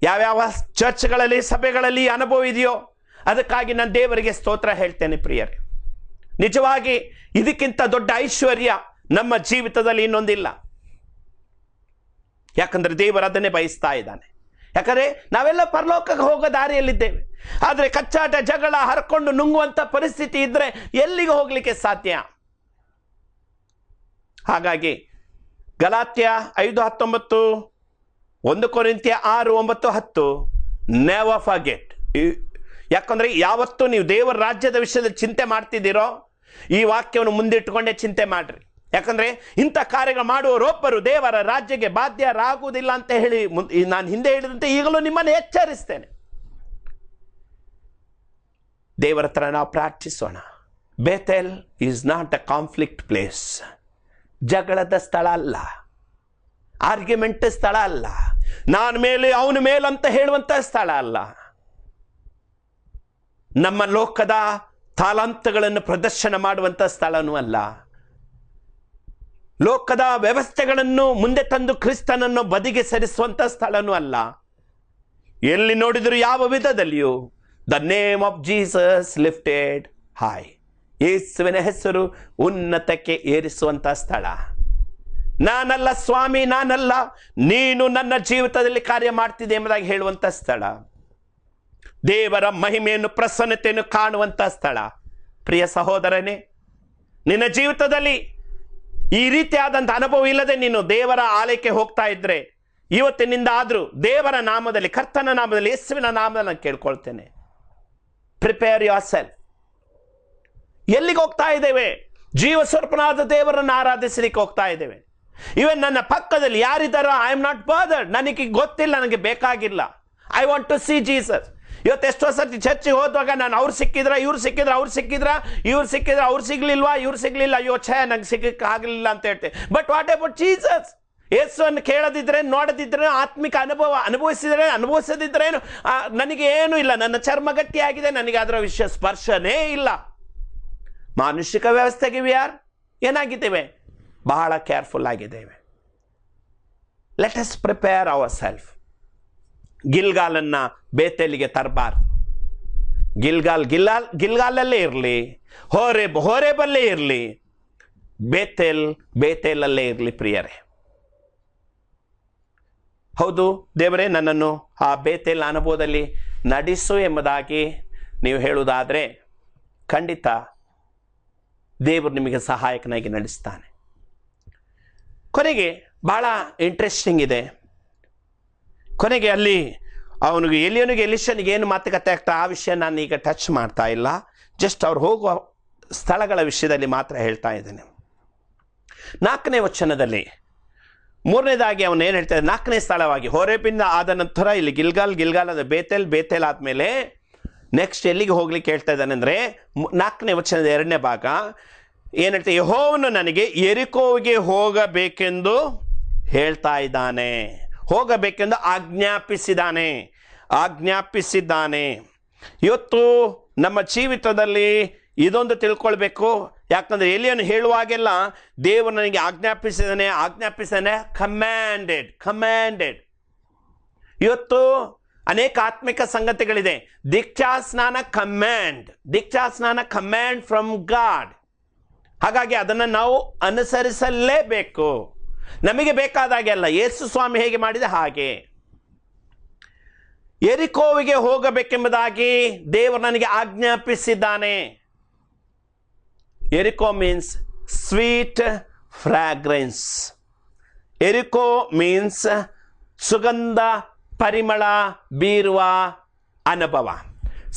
ಯಾವ್ಯಾವ ಚರ್ಚ್ಗಳಲ್ಲಿ, ಸಭೆಗಳಲ್ಲಿ ಅನುಭವ ಇದೆಯೋ ಅದಕ್ಕಾಗಿ ನಾನು ದೇವರಿಗೆ ಸ್ತೋತ್ರ ಹೇಳ್ತೇನೆ. ಪ್ರಿಯರೇ, ನಿಜವಾಗಿ ಇದಕ್ಕಿಂತ ದೊಡ್ಡ ಐಶ್ವರ್ಯ ನಮ್ಮ ಜೀವಿತದಲ್ಲಿ ಇನ್ನೊಂದಿಲ್ಲ. ಯಾಕಂದ್ರೆ ದೇವರು ಅದನ್ನೇ ಬಯಸ್ತಾ ಇದ್ದಾನೆ. ಯಾಕಂದರೆ ನಾವೆಲ್ಲ ಪರಲೋಕಕ್ಕೆ ಹೋಗೋ ದಾರಿಯಲ್ಲಿದ್ದೇವೆ. ಆದರೆ ಕಚ್ಚಾಟ, ಜಗಳ, ಹರ್ಕೊಂಡು ನುಂಗುವಂಥ ಪರಿಸ್ಥಿತಿ ಇದ್ದರೆ ಎಲ್ಲಿಗೆ ಹೋಗಲಿಕ್ಕೆ ಸಾಧ್ಯ? ಹಾಗಾಗಿ ಗಲಾತ್ಯ 5:19, 1 ಕೊರಿಂಥ್ಯ 6:9-10, ನೆವರ್ ಫರ್ಗೆಟ್. ಯಾಕಂದ್ರೆ ಯಾವತ್ತೂ ನೀವು ದೇವರ ರಾಜ್ಯದ ವಿಷಯದ ಚಿಂತೆ ಮಾಡ್ತಿದ್ದೀರೋ ಈ ವಾಕ್ಯವನ್ನು ಮುಂದಿಟ್ಟುಕೊಂಡೇ ಚಿಂತೆ ಮಾಡ್ರಿ. ಯಾಕಂದ್ರೆ ಇಂಥ ಕಾರ್ಯಗಳು ಮಾಡುವವರೊಬ್ಬರು ದೇವರ ರಾಜ್ಯಕ್ಕೆ ಬಾಧ್ಯರಾಗುವುದಿಲ್ಲ ಅಂತ ಹೇಳಿ ನಾನು ಹಿಂದೆ ಹೇಳಿದಂತೆ ಈಗಲೂ ನಿಮ್ಮನ್ನು ಎಚ್ಚರಿಸ್ತೇನೆ. ದೇವರ ಹತ್ರ ನಾವು ಪ್ರಾರ್ಥಿಸೋಣ. Bethel is not a conflict place. ಜಗಳದ ಸ್ಥಳ ಅಲ್ಲ, ಆರ್ಗ್ಯುಮೆಂಟ್ ಸ್ಥಳ ಅಲ್ಲ, ನಾನು ಮೇಲೆ ಅವನ ಮೇಲೆ ಅಂತ ಹೇಳುವಂತ ಸ್ಥಳ ಅಲ್ಲ. ನಮ್ಮ ಲೋಕದ ತಾಲಾಂತಗಳನ್ನು ಪ್ರದರ್ಶನ ಮಾಡುವಂತ ಸ್ಥಳನೂ ಅಲ್ಲ. ಲೋಕದ ವ್ಯವಸ್ಥೆಗಳನ್ನು ಮುಂದೆ ತಂದು ಕ್ರಿಸ್ತನನ್ನು ಬದಿಗೆ ಸರಿಸುವಂತ ಸ್ಥಳನೂ ಅಲ್ಲ. ಎಲ್ಲಿ ನೋಡಿದ್ರು ಯಾವ ವಿಧದಲ್ಲಿಯೂ the name of Jesus lifted high, ಯೇಸುವಿನ ಹೆಸರು ಉನ್ನತಕ್ಕೆ ಏರಿಸುವಂತ ಸ್ಥಳ. ನಾನಲ್ಲ ಸ್ವಾಮಿ, ನಾನಲ್ಲ, ನೀನು ನನ್ನ ಜೀವಿತದಲ್ಲಿ ಕಾರ್ಯ ಮಾಡ್ತಿದ್ದೆ ಎಂಬುದಾಗಿ ಹೇಳುವಂತ ಸ್ಥಳ. ದೇವರ ಮಹಿಮೆಯನ್ನು ಪ್ರಸನ್ನತೆಯನ್ನು ಕಾಣುವಂತ ಸ್ಥಳ. ಪ್ರಿಯ ಸಹೋದರನೇ, ನಿನ್ನ ಜೀವಿತದಲ್ಲಿ ಈ ರೀತಿಯಾದಂಥ ಅನುಭವ ಇಲ್ಲದೆ ನೀನು ದೇವರ ಆಲಯಕ್ಕೆ ಹೋಗ್ತಾ ಇದ್ರೆ ಇವತ್ತಿನಿಂದ ಆದ್ರೂ ದೇವರ ನಾಮದಲ್ಲಿ, ಕರ್ತನ ನಾಮದಲ್ಲಿ, ಯೇಸುವಿನ ನಾಮದಲ್ಲಿ ನಾನು ಕೇಳ್ಕೊಳ್ತೇನೆ, ಪ್ರಿಪೇರ್ ಯೋರ್ ಸೆಲ್ಫ್. ಎಲ್ಲಿಗೆ ಹೋಗ್ತಾ ಇದ್ದೇವೆ? ಜೀವ ಸ್ವರೂಪನಾದ ದೇವರನ್ನು ಆರಾಧಿಸಲಿಕ್ಕೆ ಹೋಗ್ತಾ ಇದ್ದೇವೆ. ಇವನ್ ನನ್ನ ಪಕ್ಕದಲ್ಲಿ ಯಾರಿದ್ದಾರೋ ಐ ಆಮ್ ನಾಟ್ ಬಾದರ್ಡ್, ನನಗೆ ಗೊತ್ತಿಲ್ಲ, ನನಗೆ ಬೇಕಾಗಿಲ್ಲ. I want to see Jesus. ಇವತ್ತು ಎಷ್ಟೋ ಸರ್ತಿ ಚರ್ಚಿಗೆ ಹೋದಾಗ ನಾನು ಅವ್ರು ಸಿಕ್ಕಿದ್ರ, ಇವ್ರು ಸಿಕ್ಕಿದ್ರ, ಅವ್ರು ಸಿಕ್ಕಿದ್ರ, ಇವ್ರು ಸಿಕ್ಕಿದ್ರ, ಅವ್ರು ಸಿಗ್ಲಿಲ್ವಾ, ಇವ್ರು ಸಿಗ್ಲಿಲ್ಲ, ಅಯ್ಯೋ ಛೇ ನಂಗೆ ಸಿಗಕ್ಕೆ ಆಗಲಿಲ್ಲ ಅಂತ ಹೇಳ್ತೇವೆ. But what about Jesus? ಯೇಸುವನ್ನು ಕೇಳದಿದ್ರೆ, ನೋಡದಿದ್ರೆ, ಆತ್ಮಿಕ ಅನುಭವಿಸದಿದ್ರೇನು ನನಗೆ ಏನೂ ಇಲ್ಲ, ನನ್ನ ಚರ್ಮ ಗಟ್ಟಿಯಾಗಿದೆ, ನನಗೆ ಅದರ ವಿಷಯ ಸ್ಪರ್ಶನೇ ಇಲ್ಲ. ಮಾನುಷಿಕ ವ್ಯವಸ್ಥೆಗೆ ಏನಾಗಿದ್ದೇವೆ? ಬಹಳ ಕೇರ್ಫುಲ್ ಆಗಿದ್ದೇವೆ. Let us prepare our self. ಗಿಲ್ಗಾಲನ್ನ ಬೇತೇಲಿಗೆ ತರಬಾರ್ದು. ಗಿಲ್ಗಾಲಲ್ಲೇ ಇರಲಿ, ಹೋರೇಬಲ್ಲೇ ಇರಲಿ, ಬೇತೇಲಲ್ಲೇ ಇರಲಿ. ಪ್ರಿಯರೇ, ಹೌದು ದೇವರೇ, ನನ್ನನ್ನು ಆ ಬೇತೇಲ್ ಅನುಭವದಲ್ಲಿ ನಡೆಸು ಎಂಬುದಾಗಿ ನೀವು ಹೇಳುವುದಾದರೆ ಖಂಡಿತ ದೇವರು ನಿಮಗೆ ಸಹಾಯಕನಾಗಿ ನಡೆಸ್ತಾನೆ. ಕೊನೆಗೆ ಬಹಳ ಇಂಟ್ರೆಸ್ಟಿಂಗ್ ಇದೆ. ಕೊನೆಗೆ ಅಲ್ಲಿ ಎಲಿಯನಿಗೆ ಎಲಿಷನಿಗೆ ಏನು ಮಾತುಕತೆ ಆಗ್ತಾ ಆ ವಿಷಯ ನಾನು ಈಗ ಟಚ್ ಮಾಡ್ತಾ ಇಲ್ಲ. ಜಸ್ಟ್ ಅವ್ರು ಹೋಗುವ ಸ್ಥಳಗಳ ವಿಷಯದಲ್ಲಿ ಮಾತ್ರ ಹೇಳ್ತಾ ಇದ್ದೇನೆ. 4ನೇ ವಚನದಲ್ಲಿ 3ನೇದಾಗಿ ಅವನು ಏನು ಹೇಳ್ತಾರೆ? 4ನೇ ಸ್ಥಳವಾಗಿ ಹೋರೇಬಿಂದ ಆದ ನಂತರ ಇಲ್ಲಿ ಗಿಲ್ಗಾಲ್ ಅದು ಬೇತೇಲ್ ಆದ್ಮೇಲೆ ನೆಕ್ಸ್ಟ್ ಎಲ್ಲಿಗೆ ಹೋಗ್ಲಿಕ್ಕೆ ಹೇಳ್ತಾ ಇದ್ದಾನೆ ಅಂದರೆ 4ನೇ ವಚನದ 2ನೇ ಭಾಗ ಏನು ಹೇಳ್ತಾರೆ? ಯೆಹೋವನು ನನಗೆ ಯೆರಿಕೋವಿಗೆ ಹೋಗಬೇಕೆಂದು ಹೇಳ್ತಾ ಇದ್ದಾನೆ, ಹೋಗಬೇಕೆಂದು ಆಜ್ಞಾಪಿಸಿದ್ದಾನೆ. ಇವತ್ತು ನಮ್ಮ ಜೀವಿತದಲ್ಲಿ ಇದೊಂದು ತಿಳ್ಕೊಳ್ಬೇಕು. ಯಾಕಂದ್ರೆ ಎಲಿಯನು ಹೇಳುವಾಗೆಲ್ಲ ದೇವರು ನನಗೆ ಆಜ್ಞಾಪಿಸಿದಾನೆ, ಕಮ್ಯಾಂಡೆಡ್. ಇವತ್ತು ಅನೇಕ ಆತ್ಮಿಕ ಸಂಗತಿಗಳಿದೆ. ದೀಕ್ಷಾಸ್ನಾನ ಕಮ್ಯಾಂಡ್ ಫ್ರಮ್ ಗಾಡ್. ಹಾಗಾಗಿ ಅದನ್ನು ನಾವು ಅನುಸರಿಸಲೇಬೇಕು. ನಮಗೆ ಬೇಕಾದಾಗೆ ಅಲ್ಲ, ಯೇಸು ಸ್ವಾಮಿ ಹೇಗೆ ಮಾಡಿದ ಹಾಗೆ. ಯೆರಿಕೋವಿಗೆ ಹೋಗಬೇಕೆಂಬುದಾಗಿ ದೇವರು ನನಗೆ ಆಜ್ಞಾಪಿಸಿದ್ದಾನೆ. ಯೆರಿಕೋ ಮೀನ್ಸ್ ಸ್ವೀಟ್ ಫ್ರಾಗ್ರೆನ್ಸ್. ಯೆರಿಕೋ ಮೀನ್ಸ್ ಸುಗಂಧ ಪರಿಮಳ ಬೀರುವ ಅನುಭವ,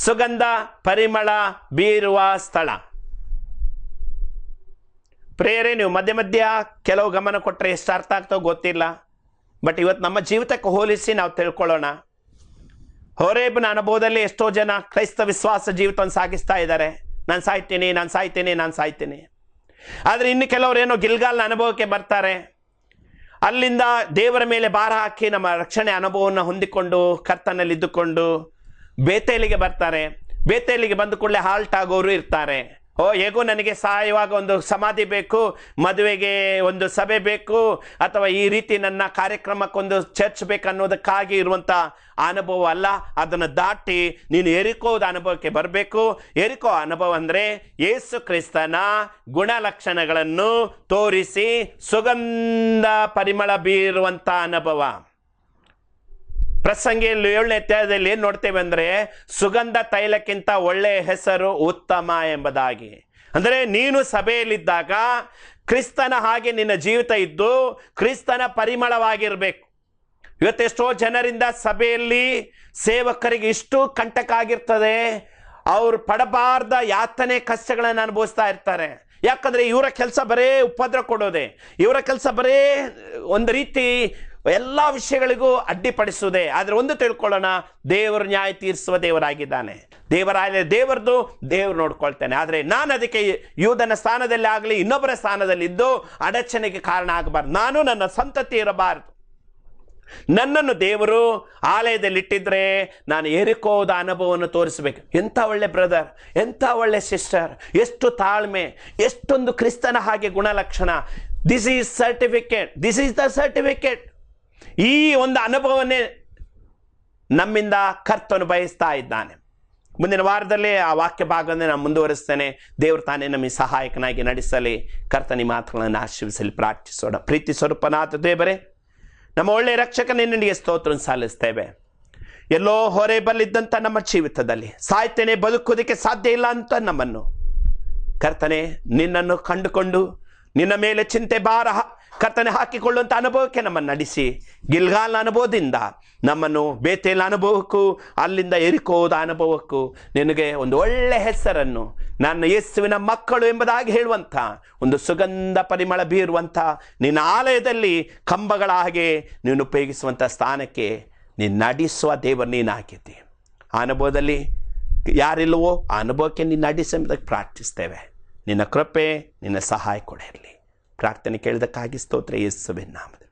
ಸುಗಂಧ ಪರಿಮಳ ಬೀರುವ ಸ್ಥಳ. ಪ್ರೇರೆ, ನೀವು ಮಧ್ಯ ಕೆಲವು ಗಮನ ಕೊಟ್ಟರೆ ಎಷ್ಟು ಅರ್ಥ ಆಗ್ತಾವ ಗೊತ್ತಿಲ್ಲ. ಬಟ್ ಇವತ್ತು ನಮ್ಮ ಜೀವಿತಕ್ಕೆ ಹೋಲಿಸಿ ನಾವು ತಿಳ್ಕೊಳ್ಳೋಣ. ಹೋರೇಬ್ನ ಅನುಭವದಲ್ಲಿ ಎಷ್ಟೋ ಜನ ಕ್ರೈಸ್ತ ವಿಶ್ವಾಸ ಜೀವಿತವನ್ನು ಸಾಗಿಸ್ತಾ ಇದ್ದಾರೆ. ನಾನು ಸಾಯ್ತೀನಿ. ಆದರೆ ಇನ್ನು ಕೆಲವರು ಏನೋ ಗಿಲ್ಗಾಲ್ನ ಅನುಭವಕ್ಕೆ ಬರ್ತಾರೆ. ಅಲ್ಲಿಂದ ದೇವರ ಮೇಲೆ ಭಾರ ಹಾಕಿ ನಮ್ಮ ರಕ್ಷಣೆ ಅನುಭವವನ್ನು ಹೊಂದಿಕೊಂಡು ಕರ್ತನಲ್ಲಿ ಇದ್ದುಕೊಂಡು ಬೇತೇಲಿಗೆ ಬರ್ತಾರೆ. ಬೇತೇಲಿಗೆ ಬಂದ ಕೂಡಲೇ ಹಾಲ್ಟ್ ಆಗೋರು ಇರ್ತಾರೆ. ಹೇಗೋ ನನಗೆ ಸಾಯುವಾಗ ಒಂದು ಸಮಾಧಿ ಬೇಕು, ಮದುವೆಗೆ ಒಂದು ಸಭೆ ಬೇಕು, ಅಥವಾ ಈ ರೀತಿ ನನ್ನ ಕಾರ್ಯಕ್ರಮಕ್ಕೊಂದು ಚರ್ಚ್ ಬೇಕು ಅನ್ನೋದಕ್ಕಾಗಿ ಇರುವಂಥ ಅನುಭವ ಅಲ್ಲ. ಅದನ್ನು ದಾಟಿ ನೀನು ಯೆರಿಕೋದ ಅನುಭವಕ್ಕೆ ಬರಬೇಕು. ಯೆರಿಕೋ ಅನುಭವ ಅಂದರೆ ಯೇಸು ಕ್ರಿಸ್ತನ ಗುಣಲಕ್ಷಣಗಳನ್ನು ತೋರಿಸಿ ಸುಗಂಧ ಪರಿಮಳ ಬೀರುವಂಥ ಅನುಭವ. ಪ್ರಸಂಗಿ 7ನೇ ಅಧ್ಯಾಯದಲ್ಲಿ ಏನು ನೋಡ್ತೇವೆ ಅಂದರೆ ಸುಗಂಧ ತೈಲಕ್ಕಿಂತ ಒಳ್ಳೆಯ ಹೆಸರು ಉತ್ತಮ ಎಂಬುದಾಗಿ. ಅಂದರೆ ನೀನು ಸಭೆಯಲ್ಲಿದ್ದಾಗ ಕ್ರಿಸ್ತನ ಹಾಗೆ ನಿನ್ನ ಜೀವಿತ ಇದ್ದು ಕ್ರಿಸ್ತನ ಪರಿಮಳವಾಗಿರಬೇಕು. ಇವತ್ತೆಷ್ಟೋ ಜನರಿಂದ ಸಭೆಯಲ್ಲಿ ಸೇವಕರಿಗೆ ಇಷ್ಟು ಕಂಟಕ ಆಗಿರ್ತದೆ, ಅವ್ರು ಪಡಬಾರ್ದ ಯಾತನೆ ಕಷ್ಟಗಳನ್ನು ಅನುಭವಿಸ್ತಾ ಇರ್ತಾರೆ. ಯಾಕಂದರೆ ಇವರ ಕೆಲಸ ಬರೇ ಉಪದ್ರ ಕೊಡೋದೆ, ಇವರ ಕೆಲಸ ಬರೇ ಒಂದು ರೀತಿ ಎಲ್ಲ ವಿಷಯಗಳಿಗೂ ಅಡ್ಡಿಪಡಿಸುವುದೇ. ಆದರೆ ಒಂದು ತಿಳ್ಕೊಳ್ಳೋಣ, ದೇವರು ನ್ಯಾಯ ತೀರಿಸುವ ದೇವರಾಗಿದ್ದಾನೆ. ದೇವರದು ದೇವರು ನೋಡ್ಕೊಳ್ತಾನೆ. ಆದರೆ ನಾನು ಅದಕ್ಕೆ ಯೂದನ ಸ್ಥಾನದಲ್ಲಿ ಆಗಲಿ ಇನ್ನೊಬ್ಬರ ಸ್ಥಾನದಲ್ಲಿ ಇದ್ದು ಅಡಚಣೆಗೆ ಕಾರಣ ಆಗಬಾರ್ದು. ನಾನು ನನ್ನ ಸಂತತಿ ಇರಬಾರ್ದು. ನನ್ನನ್ನು ದೇವರು ಆಲಯದಲ್ಲಿ ಇಟ್ಟಿದ್ರೆ ನಾನು ಏರಿಕೋದ ಅನುಭವವನ್ನು ತೋರಿಸಬೇಕು. ಎಂಥ ಒಳ್ಳೆ ಬ್ರದರ್, ಎಂಥ ಒಳ್ಳೆ ಸಿಸ್ಟರ್, ಎಷ್ಟು ತಾಳ್ಮೆ, ಎಷ್ಟೊಂದು ಕ್ರಿಸ್ತನ ಹಾಗೆ ಗುಣಲಕ್ಷಣ. This is certificate, this is the certificate. ಈ ಒಂದು ಅನುಭವನೇ ನಮ್ಮಿಂದ ಕರ್ತನು ಬಯಸ್ತಾ ಇದ್ದಾನೆ. ಮುಂದಿನ ವಾರದಲ್ಲಿ ಆ ವಾಕ್ಯ ಭಾಗವನ್ನು ನಾನು ಮುಂದುವರಿಸ್ತೇನೆ. ದೇವರು ತಾನೇ ನಮಗೆ ಸಹಾಯಕನಾಗಿ ನಡೆಸಲಿ. ಕರ್ತನಿ ಮಾತುಗಳನ್ನು ಆಶೀರ್ವಿಸಲಿ. ಪ್ರಾರ್ಥಿಸೋಣ. ಪ್ರೀತಿ ಸ್ವರೂಪನಾದ ದೇವರೇ, ನಮ್ಮ ಒಳ್ಳೆಯ ರಕ್ಷಕನೇ ನಿನಗೆ ಸ್ತೋತ್ರ ಸಲ್ಲಿಸ್ತೇವೆ. ಎಲ್ಲೋ ಹೊರೆ ಬಲ್ಲಿದ್ದಂಥ ನಮ್ಮ ಜೀವಿತದಲ್ಲಿ ಸಾಯ್ತೇನೆ, ಬದುಕೋದಕ್ಕೆ ಸಾಧ್ಯ ಇಲ್ಲ ಅಂತ ನಮ್ಮನ್ನು ಕರ್ತನೆ ನಿನ್ನನ್ನು ಕಂಡುಕೊಂಡು ನಿನ್ನ ಮೇಲೆ ಚಿಂತೆ ಭಾರ ಕರ್ತನೆ ಹಾಕಿಕೊಳ್ಳುವಂಥ ಅನುಭವಕ್ಕೆ ನಮ್ಮನ್ನು ನಡೆಸಿ, ಗಿಲ್ಗಾಲ್ನ ಅನುಭವದಿಂದ ನಮ್ಮನ್ನು ಬೇತೇಲ ಅನುಭವಕ್ಕೂ ಅಲ್ಲಿಂದ ಎರಿಕೋದ ಅನುಭವಕ್ಕೂ ನಿನಗೆ ಒಂದು ಒಳ್ಳೆ ಹೆಸರನ್ನು, ನನ್ನ ಯೇಸುವಿನ ಮಕ್ಕಳು ಎಂಬುದಾಗಿ ಹೇಳುವಂಥ ಒಂದು ಸುಗಂಧ ಪರಿಮಳ ಬೀರುವಂಥ ನಿನ್ನ ಆಲಯದಲ್ಲಿ ಕಂಬಗಳ ಹಾಗೆ ನೀನು ಉಪಯೋಗಿಸುವಂಥ ಸ್ಥಾನಕ್ಕೆ ನೀನು ನಡೆಸುವ ದೇವರು ನೀನು ಹಾಕಿದ್ದಿ. ಆ ಅನುಭವದಲ್ಲಿ ಯಾರಿಲ್ಲವೋ ಆ ಅನುಭವಕ್ಕೆ ನೀನು ನಡೆಸಿ ಎಂಬುದಾಗಿ ಪ್ರಾರ್ಥಿಸ್ತೇವೆ. ನಿನ್ನ ಕೃಪೆ, ನಿನ್ನ ಸಹಾಯ ಕೊಡಿರಲಿ. ಪ್ರಾರ್ಥನೆ ಕೇಳಿದಕ್ಕಾಗಿ ಸ್ತೋತ್ರ ಯೇಸುವಿನ ನಾಮದಲ್ಲಿ.